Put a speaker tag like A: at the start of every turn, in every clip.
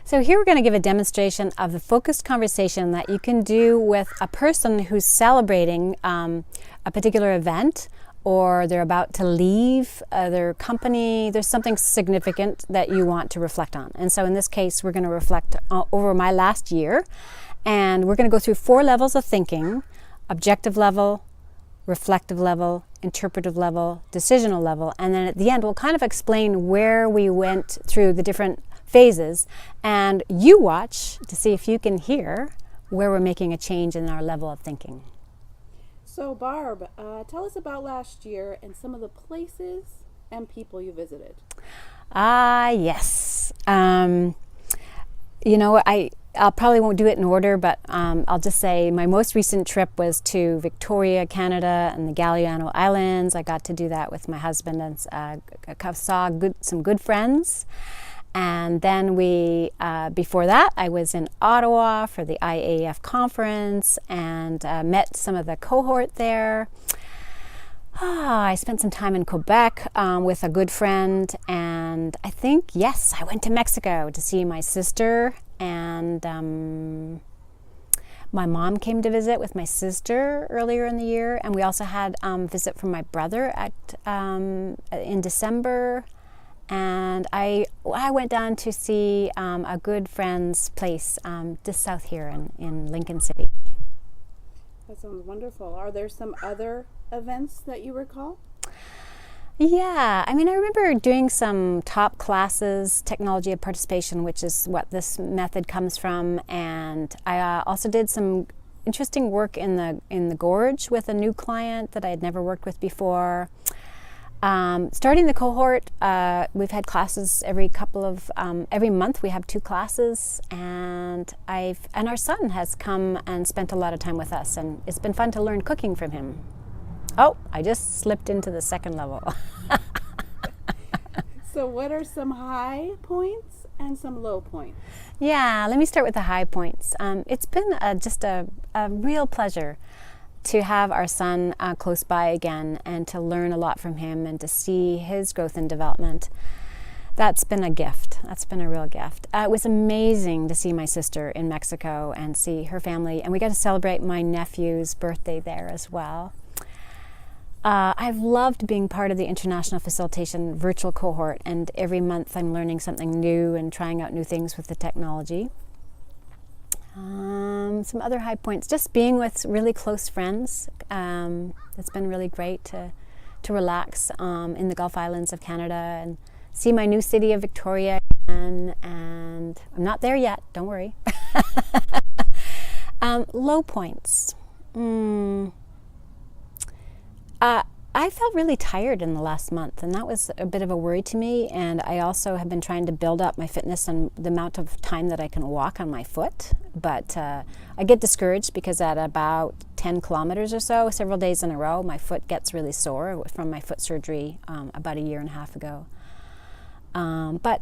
A: So here we're going to give a demonstration of the focused conversation that you can do with a person who's celebrating a particular event, or they're about to leave their company. There's something significant that you want to reflect on. And so in this case, we're going to reflect over my last year, and we're going to go through 4 levels of thinking: objective level, reflective level, interpretive level, decisional level, and then at the end we'll kind of explain where we went through the different phases, and you watch to see if you can hear where we're making a change in our level of thinking.
B: So Barb, tell us about last year and some of the places and people you visited.
A: Yes. I'll probably won't do it in order, but I'll just say my most recent trip was to Victoria, Canada, and the Galiano Islands. I got to do that with my husband and saw some good friends. And then before that, I was in Ottawa for the IAF conference and met some of the cohort there. I spent some time in Quebec with a good friend, and I think, yes, I went to Mexico to see my sister, and my mom came to visit with my sister earlier in the year, and we also had a visit from my brother in December, and I went down to see a good friend's place just south here in Lincoln City.
B: That sounds wonderful. Are there some other events that you recall?
A: Yeah, I remember doing some ToP classes, technology of participation, which is what this method comes from, and I also did some interesting work in the Gorge with a new client that I had never worked with before. Starting the cohort, we've had classes every month. We have 2 classes, and our son has come and spent a lot of time with us, and it's been fun to learn cooking from him. Oh, I just slipped into the second level.
B: So what are some high points and some low points?
A: Yeah, let me start with the high points. It's been just a real pleasure to have our son close by again, and to learn a lot from him and to see his growth and development. That's been a gift. That's been a real gift. It was amazing to see my sister in Mexico and see her family, and we got to celebrate my nephew's birthday there as well. I've loved being part of the International Facilitation virtual cohort, and every month I'm learning something new and trying out new things with the technology. Some other high points, just being with really close friends. It's been really great to relax in the Gulf Islands of Canada and see my new city of Victoria, and I'm not there yet, don't worry. Low points. I felt really tired in the last month, and that was a bit of a worry to me. And I also have been trying to build up my fitness and the amount of time that I can walk on my foot. But I get discouraged because at about 10 kilometers or so, several days in a row, my foot gets really sore from my foot surgery about 1.5 years ago. But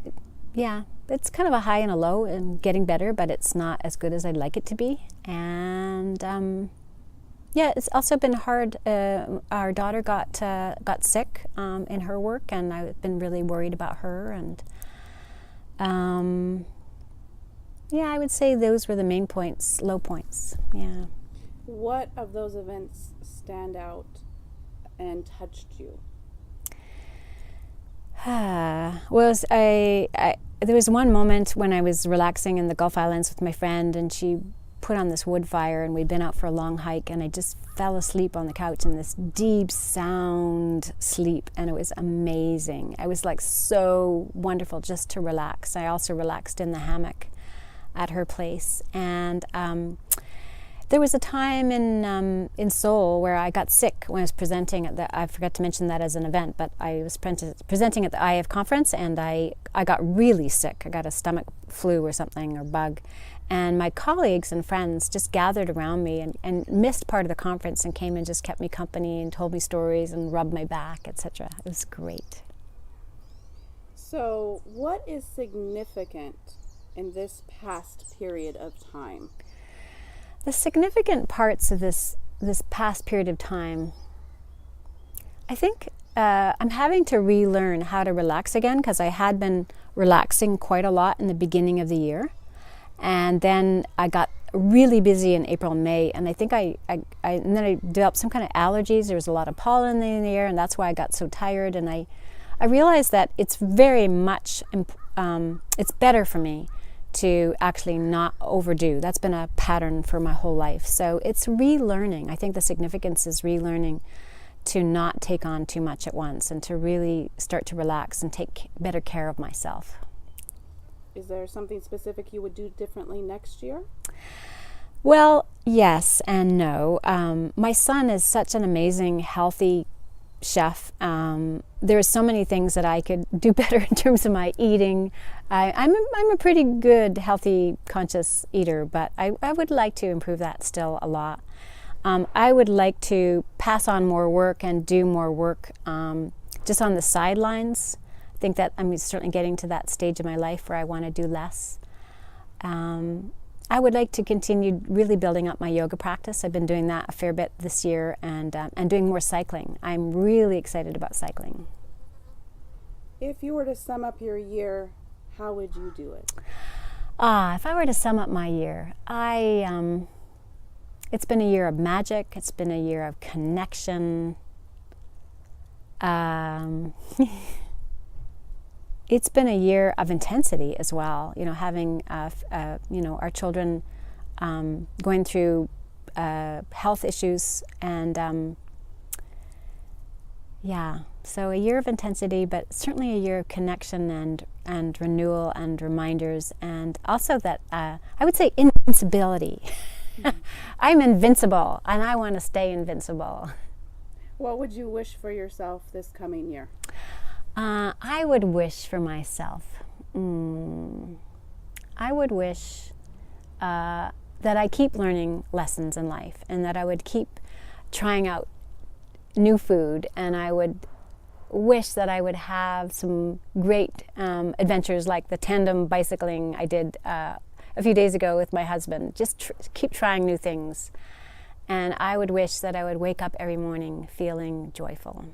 A: yeah, it's kind of a high and a low, and getting better, but it's not as good as I'd like it to be. And yeah, it's also been hard. Our daughter got sick in her work, and I've been really worried about her. And yeah, I would say those were the main points, low points. Yeah.
B: What of those events stand out and touched you?
A: There was one moment when I was relaxing in the Gulf Islands with my friend, and she put on this wood fire, and we'd been out for a long hike, and I just fell asleep on the couch in this deep sound sleep, and it was amazing. I was like so wonderful just to relax. I also relaxed in the hammock at her place, and there was a time in Seoul where I got sick when I was presenting at I forgot to mention that as an event, but I was presenting at the IAF conference, and I got really sick. I got a stomach flu or something, or bug. And my colleagues and friends just gathered around me and missed part of the conference and came and just kept me company and told me stories and rubbed my back, etc. It was great.
B: So what is significant in this past period of time?
A: The significant parts of this past period of time, I think I'm having to relearn how to relax again, because I had been relaxing quite a lot in the beginning of the year. And then I got really busy in April and May, and I think and then I developed some kind of allergies. There was a lot of pollen in the air, and that's why I got so tired. And I realized that it's very much, it's better for me to actually not overdo. That's been a pattern for my whole life. So it's relearning. I think the significance is relearning to not take on too much at once and to really start to relax and take better care of myself.
B: Is there something specific you would do differently next year?
A: Well, yes and no. My son is such an amazing, healthy chef. There are so many things that I could do better in terms of my eating. I'm a pretty good, healthy, conscious eater, but I would like to improve that still a lot. I would like to pass on more work and do more work just on the sidelines. I think that I'm certainly getting to that stage of my life where I want to do less. I would like to continue really building up my yoga practice. I've been doing that a fair bit this year, and doing more cycling. I'm really excited about cycling.
B: If you were to sum up your year, how would you do it?
A: If I were to sum up my year, it's been a year of magic. It's been a year of connection. It's been a year of intensity as well. You know, having our children going through health issues, and so a year of intensity, but certainly a year of connection and renewal and reminders, and also that I would say invincibility. I'm invincible, and I want to stay invincible.
B: What would you wish for yourself this coming year?
A: I would wish for myself, I would wish that I keep learning lessons in life, and that I would keep trying out new food, and I would wish that I would have some great adventures like the tandem bicycling I did a few days ago with my husband. Just keep trying new things. And I would wish that I would wake up every morning feeling joyful.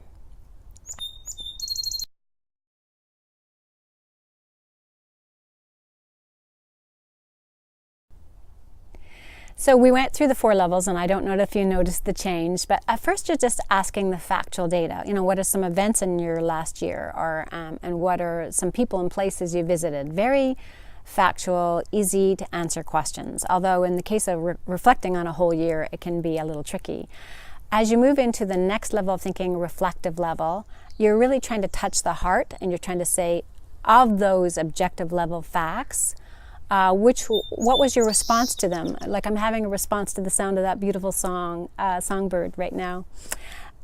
A: So we went through the 4 levels, and I don't know if you noticed the change, but at first you're just asking the factual data. You know, what are some events in your last year, or and what are some people and places you visited? Very factual, easy to answer questions. Although in the case of reflecting on a whole year, it can be a little tricky. As you move into the next level of thinking, reflective level, you're really trying to touch the heart, and you're trying to say, of those objective level facts, what was your response to them? Like, I'm having a response to the sound of that beautiful songbird right now.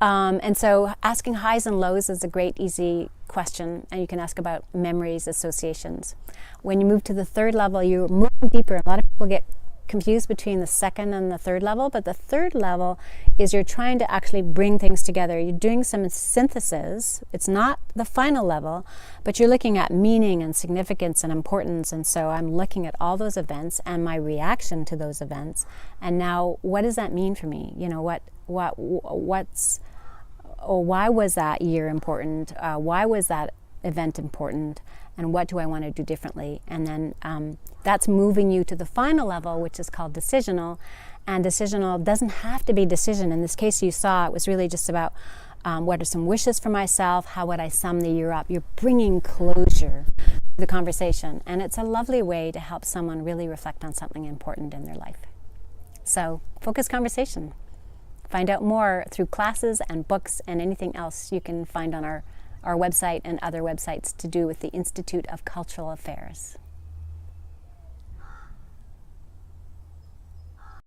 A: And so asking highs and lows is a great, easy question, and you can ask about memories, associations. When you move to the 3rd level, you're moving deeper. A lot of people get confused between the 2nd and the 3rd level, but the 3rd level is you're trying to actually bring things together. You're doing some synthesis. It's not the final level, but you're looking at meaning and significance and importance. And so I'm looking at all those events and my reaction to those events. And now, what does that mean for me? You know, why was that year important? Why was that event important? And what do I want to do differently? And then that's moving you to the final level, which is called decisional. And decisional doesn't have to be decision. In this case you saw, it was really just about what are some wishes for myself? How would I sum the year up? You're bringing closure to the conversation. And it's a lovely way to help someone really reflect on something important in their life. So, focused conversation. Find out more through classes and books and anything else you can find on our website and other websites to do with the Institute of Cultural Affairs.